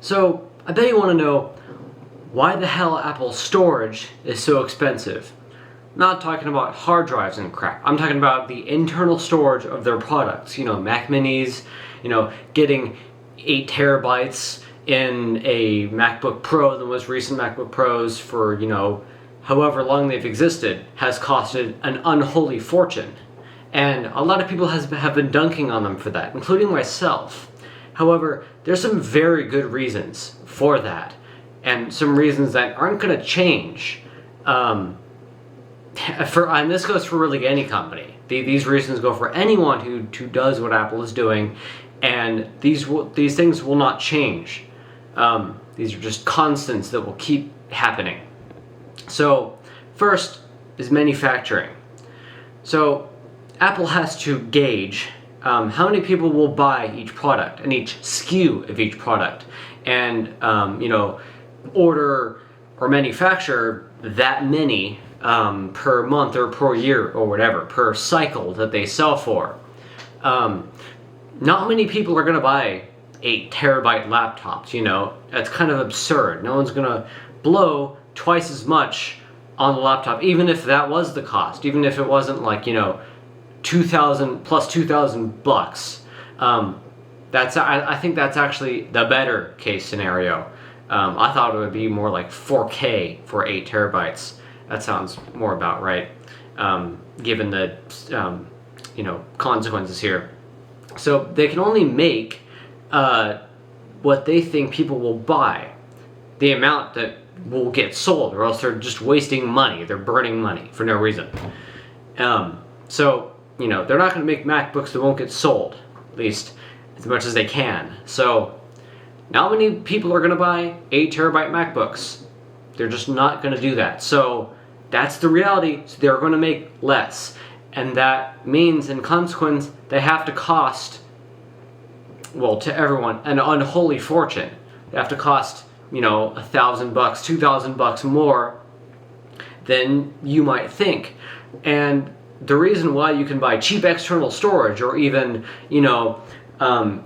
So, I bet you want to know why the hell Apple's storage is so expensive. I'm not talking about hard drives and crap. I'm talking about the internal storage of their products. You know, Mac Minis, getting 8 terabytes in a MacBook Pro, the most recent MacBook Pros for, however long they've existed, has costed an unholy fortune. And a lot of people have been dunking on them for that, including myself. However, there's some very good reasons for that, and some reasons that aren't going to change. And this goes for really any company. These reasons go for anyone who does what Apple is doing, and these things will not change. These are just constants that will keep happening. So, first is manufacturing. So, Apple has to gauge how many people will buy each product and each SKU of each product, and order or manufacture that many per month or per year or whatever, per cycle that they sell for. Not many people are going to buy 8 terabyte laptops, That's kind of absurd. No one's going to blow twice as much on the laptop, even if that was the cost, even if it wasn't like, $2,000 plus $2,000. I think that's actually the better case scenario. I thought it would be more like 4K for 8 terabytes. That sounds more about right, given the consequences here. So they can only make what they think people will buy, the amount that will get sold, or else they're just wasting money. They're burning money for no reason. They're not going to make MacBooks that won't get sold, at least as much as they can. So, not many people are going to buy 8 terabyte MacBooks. They're just not going to do that. So, that's the reality. So they're going to make less. And that means, in consequence, they have to cost, well, to everyone, an unholy fortune. They have to cost, $1,000, $2,000 more than you might think. And the reason why you can buy cheap external storage, or even,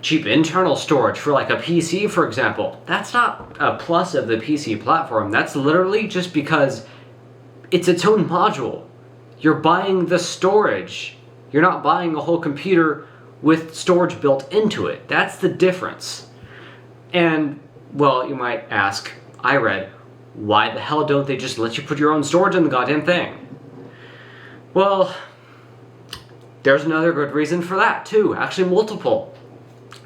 cheap internal storage for like a PC, for example, that's not a plus of the PC platform. That's literally just because it's its own module. You're buying the storage. You're not buying a whole computer with storage built into it. That's the difference. And, well, you might ask, I read, why the hell don't they just let you put your own storage in the goddamn thing? Well, there's another good reason for that too, actually multiple.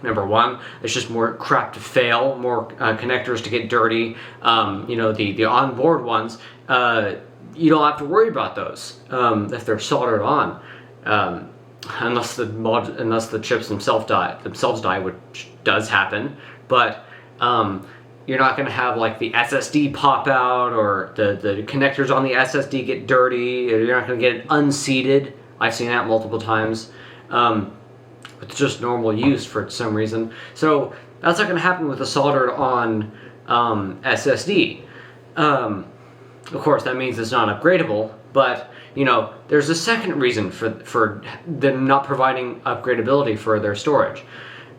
Number one, there's just more crap to fail, more connectors to get dirty. The onboard ones, you don't have to worry about those if they're soldered on, unless the chips themselves die, which does happen. But you're not going to have like the SSD pop out, or the connectors on the SSD get dirty, or you're not going to get it unseated. I've seen that multiple times. It's just normal use for some reason. So that's not going to happen with a soldered on SSD. Of course, that means it's not upgradable, but there's a second reason for them not providing upgradability for their storage,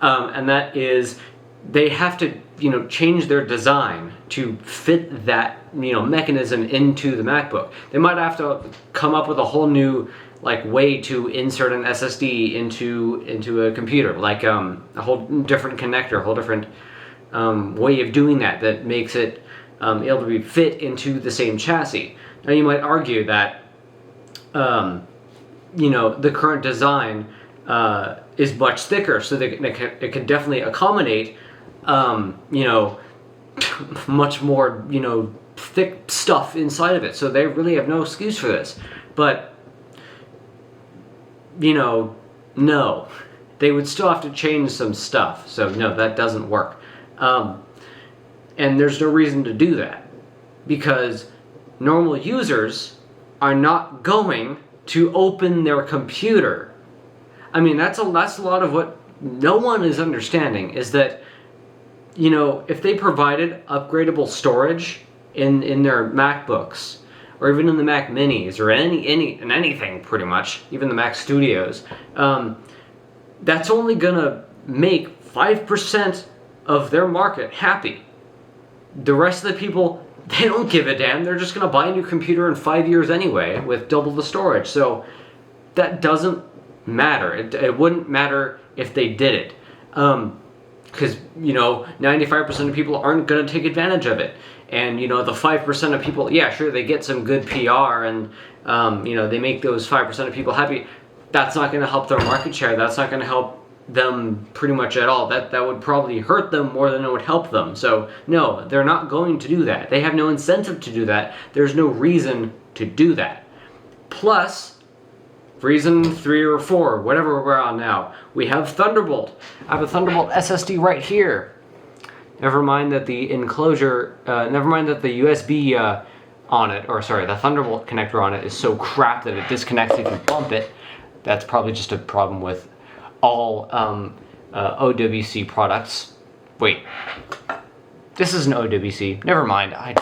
and that is they have to change their design to fit that mechanism into the MacBook. They might have to come up with a whole new way to insert an SSD into a computer, like a whole different connector, a whole different way of doing that makes it able to be fit into the same chassis. Now you might argue that the current design is much thicker, so it can definitely accommodate much more thick stuff inside of it. So they really have no excuse for this. But no, they would still have to change some stuff. So no, that doesn't work. And there's no reason to do that, because normal users are not going to open their computer. I mean, that's a lot of what no one is understanding, is that if they provided upgradable storage in their MacBooks, or even in the Mac Minis, or anything pretty much, even the Mac Studios, that's only gonna make 5% of their market happy. The rest of the people, they don't give a damn. They're just going to buy a new computer in 5 years anyway with double the storage. So that doesn't matter. It wouldn't matter if they did it. Because, 95% of people aren't going to take advantage of it. And, the 5% of people, yeah, sure, they get some good PR and, they make those 5% of people happy. That's not going to help their market share. That's not going to help them pretty much at all. That would probably hurt them more than it would help them. So, no, they're not going to do that. They have no incentive to do that. There's no reason to do that. Plus, reason 3 or 4, whatever we're on now, we have Thunderbolt. I have a Thunderbolt SSD right here. Never mind that the enclosure, never mind that the USB on it, or sorry, the Thunderbolt connector on it is so crap that it disconnects if you bump it. That's probably just a problem with all OWC products. Wait, this is an OWC. Never mind. I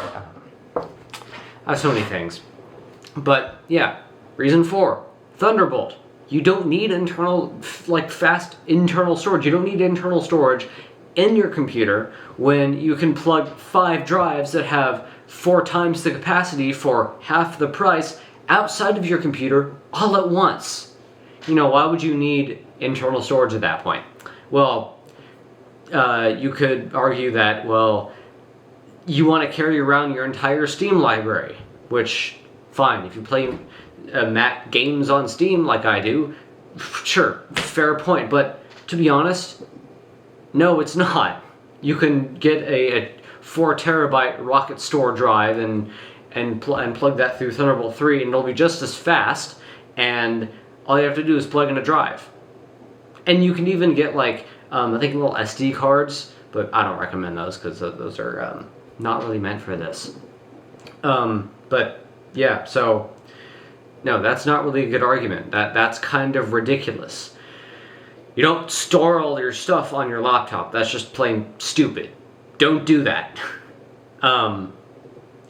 have so many things. But yeah, reason 4, Thunderbolt. You don't need fast internal storage. You don't need internal storage in your computer when you can plug 5 drives that have 4 times the capacity for half the price outside of your computer all at once. Why would you need internal storage at that point? Well, you could argue that, you want to carry around your entire Steam library, which, fine, if you play Mac games on Steam like I do, sure, fair point, but to be honest, no, it's not. You can get a 4 terabyte Rocket Store drive and plug that through Thunderbolt 3 and it'll be just as fast, and all you have to do is plug in a drive. And you can even get I think little SD cards, but I don't recommend those because those are not really meant for this. But yeah, so no, that's not really a good argument. That's kind of ridiculous. You don't store all your stuff on your laptop. That's just plain stupid. Don't do that. And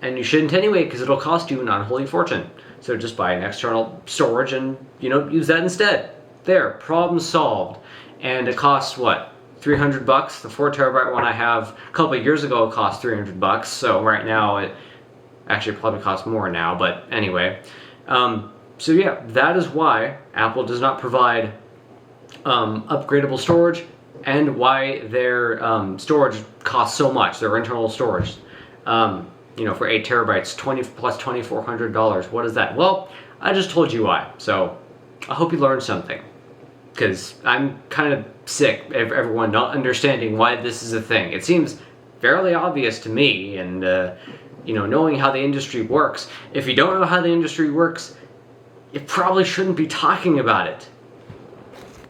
you shouldn't anyway, because it'll cost you an unholy fortune. So just buy an external storage and, use that instead. There, problem solved. And it costs, what, $300? The 4 terabyte one I have a couple of years ago cost $300. So right now it actually probably costs more now, but anyway. So yeah, that is why Apple does not provide upgradable storage and why their storage costs so much, their internal storage. For 8 terabytes, plus $2,400. What is that? Well, I just told you why. So I hope you learned something. Because I'm kind of sick of everyone not understanding why this is a thing. It seems fairly obvious to me, and knowing how the industry works. If you don't know how the industry works, you probably shouldn't be talking about it.